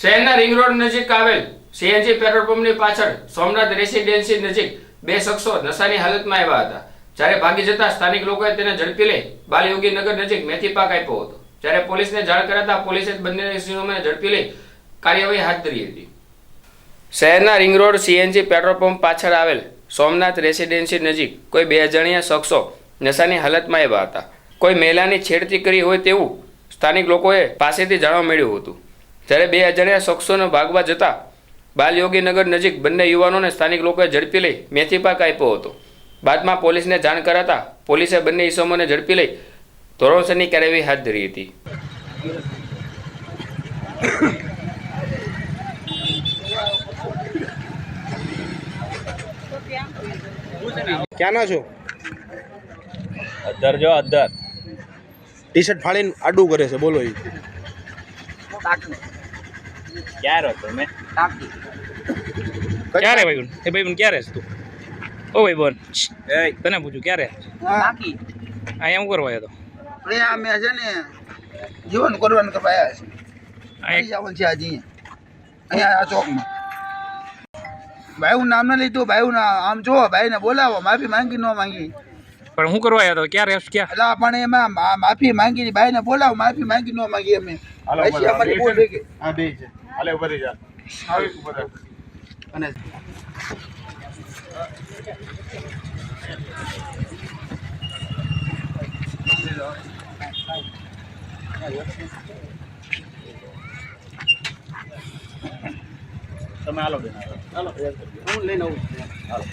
શહેરના ring road નજીક આવેલ સીએનજી પેટ્રોલ પંપની પાછળ સોમનાથ રેસિડેન્સી નજીક બે શખ્સો નશાની હાલતમાં આવ્યા હતા. જ્યારે ભાગી જતા સ્થાનિક લોકોએ તેને ઝડપી લઈ બાલયોગી નગર નજીક મેથી પાક આપ્યો હતો. જ્યારે પોલીસને જાણ કરાતા પોલીસે બંને ઇસમોને ઝડપી લઈ કાર્યવાહી હાથ ધરી હતી. શહેરના ring road CNG petrol pump પાછળ આવેલ સોમનાથ રેસિડેન્સી નજીક કોઈ બે અજાણ્યા શખ્સો નશાની હાલતમાં આવ્યા હતા. કોઈ મહિલાની છેડતી કરી હોય તેવું સ્થાનિક લોકોએ પાસેથી જાણવા મળ્યું હતું. જ્યારે બે અજાણ્યા શખ્સોને ભાગવા જતા બાલયોગી નગર નજીક બંને યુવાનોને સ્થાનિક લોકોએ ઝડપી લઈ મેથી પાક આપ્યો હતો. બાદમાં પોલીસને જાણ કરાતા પોલીસે બંને ઇસમોને ઝડપી લઈ ધોરણસરની કાર્યવાહી હાથ ધરી હતી. ક્યાંના છો? અધર જો અધર ટી શર્ટ ફાડીને આડું કરે છે, બોલો. ક્યારે હતો મેં ક્યારે ભાઈ એ ભાઈ ક્યારે છે તું? ઓ ભાઈ બોન તને પૂછું ક્યારે અહીંયા હું કરવા આવ્યો હતો? અહીંયા અમે છે ને જીવન કરવાનું કરવા આવ્યા છે. અહીં જવાનું છે આજે અહીંયા આ ચોકમાં. ભાઈનું નામ ના લીધું, ભાઈનું આમ જો ભાઈને બોલાવો, માફી માંગી ન માંગી. પણ હું કરવા આવ્યો હતો? ક્યારે ક્યાં? એટલે પણ એમાં માફી માંગી, ભાઈને બોલાવો, માફી માંગી ન માંગી અમે. પછી અમારી ભૂલ થઈ ગઈ. હા બે છે. હાલે ઉભા રહી જા. અને તમે હાલો બેન હાલો હું લઈને આવું. હાલો.